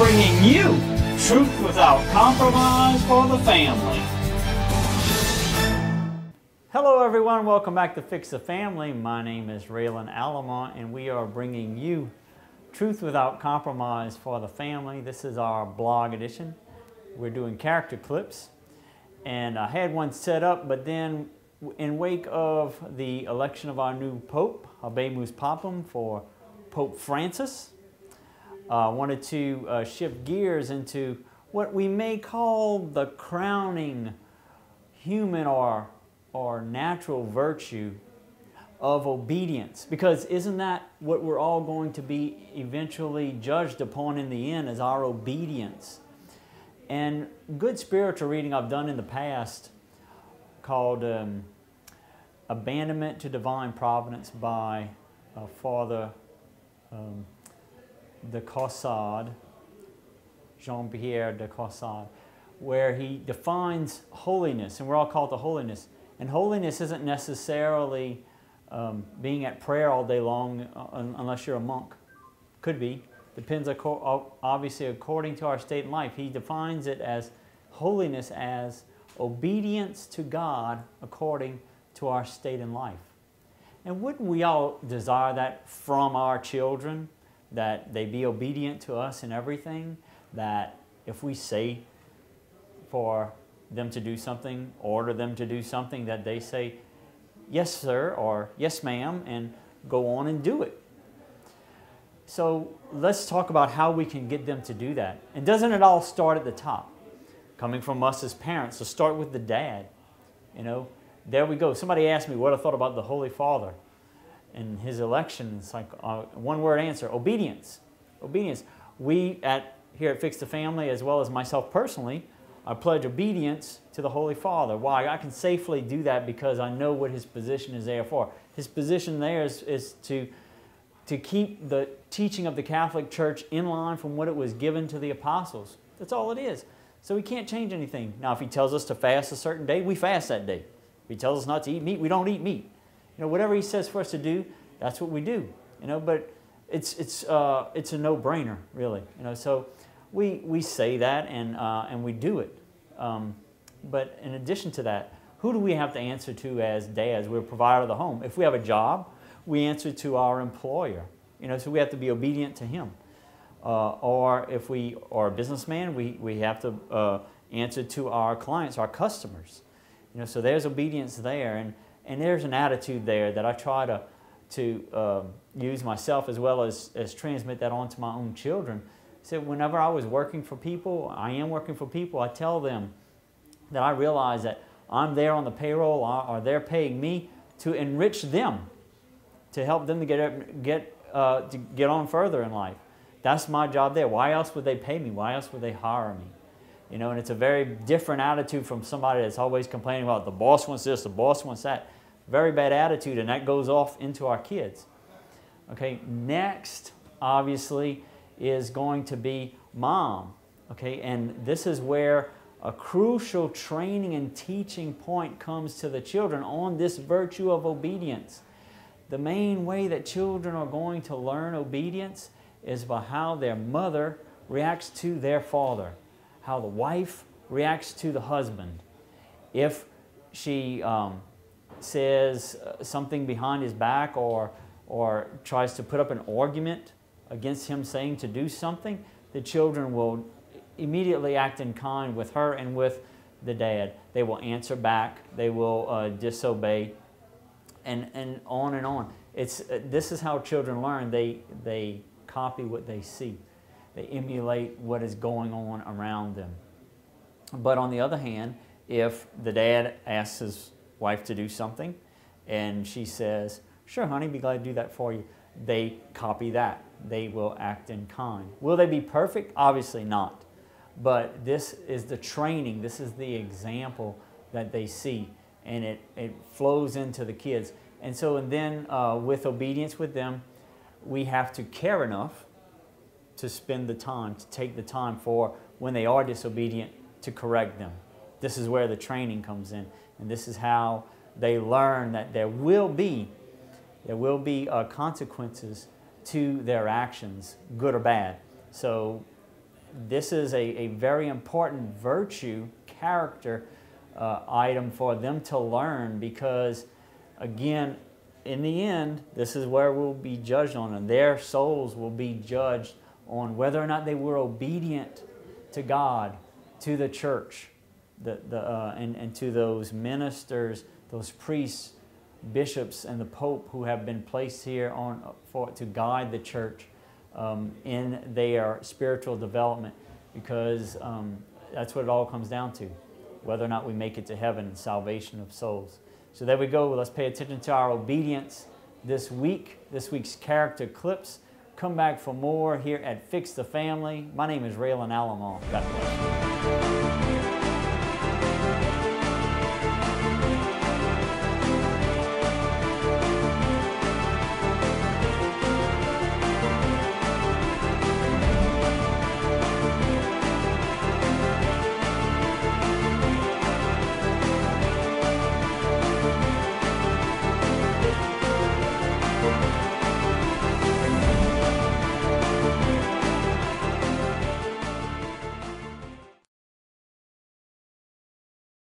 bringing you truth without compromise for the family. Hello everyone, welcome back to Fix the Family. My name is Raylan Allamont and we are bringing you truth without compromise for the family. This is our blog edition. We're doing character clips and I had one set up, but then in wake of the election of our new Pope, Habemus Papam, for Pope Francis, wanted to shift gears into what we may call the crowning human or natural virtue of obedience. Because isn't that what we're all going to be eventually judged upon in the end, is our obedience? And good spiritual reading I've done in the past called Abandonment to Divine Providence by Father de Caussade, Jean-Pierre de Caussade, where he defines holiness, and we're all called to holiness. And holiness isn't necessarily being at prayer all day long unless you're a monk. Could be. Depends, obviously, according to our state in life. He defines it as holiness as obedience to God according to our state in life. And wouldn't we all desire that from our children, that they be obedient to us in everything? That if we say for them to do something, order them to do something, that they say, yes sir, or yes ma'am, and go on and do it. So let's talk about how we can get them to do that. And doesn't it all start at the top? Coming from us as parents, so start with the dad. You know, there we go. Somebody asked me what I thought about the Holy Father and his election. It's like a one-word answer: obedience. Obedience. We here at Fix the Family, as well as myself personally, I pledge obedience to the Holy Father. Why? I can safely do that because I know what his position is there for. His position there is to keep the teaching of the Catholic Church in line from what it was given to the apostles. That's all it is. So we can't change anything. Now, if he tells us to fast a certain day, we fast that day. If he tells us not to eat meat, we don't eat meat. You know, whatever he says for us to do, that's what we do. You know, but it's a no-brainer, really. You know, so we say that and we do it. But in addition to that, who do we have to answer to as dads? We're a provider of the home. If we have a job, we answer to our employer. You know, so we have to be obedient to him. Or if we are a businessman, we have to answer to our clients, our customers. You know, so there's obedience there, and there's an attitude there that I try to use myself, as well as transmit that on to my own children. So whenever I was working for people, I am working for people, I tell them that I realize that I'm there on the payroll, or they're paying me to enrich them, to help them to get on further in life. That's my job there. Why else would they pay me? Why else would they hire me? You know, and it's a very different attitude from somebody that's always complaining about the boss wants this, the boss wants that. Very bad attitude, and that goes off into our kids. Okay, next, obviously, is going to be mom. Okay, and this is where a crucial training and teaching point comes to the children on this virtue of obedience. The main way that children are going to learn obedience is by how their mother reacts to their father, how the wife reacts to the husband. If she says something behind his back or tries to put up an argument against him saying to do something, the children will immediately act in kind with her and with the dad. They will answer back, they will disobey, and on and on. This is how children learn. They copy what they see. They emulate what is going on around them. But on the other hand, if the dad asks his wife to do something and she says, "Sure, honey, be glad to do that for you," they copy that. They will act in kind. Will they be perfect? Obviously not. But this is the training, this is the example that they see, and it flows into the kids. And so, and then with obedience with them, we have to care enough to spend the time, to take the time for when they are disobedient to correct them. This is where the training comes in, and this is how they learn that there will be consequences to their actions, good or bad. So this is a very important virtue, character item for them to learn, because again, in the end, this is where we'll be judged on, and their souls will be judged on whether or not they were obedient to God, to the church, and to those ministers, those priests, bishops, and the Pope who have been placed here to guide the church in their spiritual development, because that's what it all comes down to, whether or not we make it to heaven and salvation of souls. So there we go. Let's pay attention to our obedience this week, this week's character clips. Come back for more here at Fix the Family. My name is Raylan Alamo. God bless you.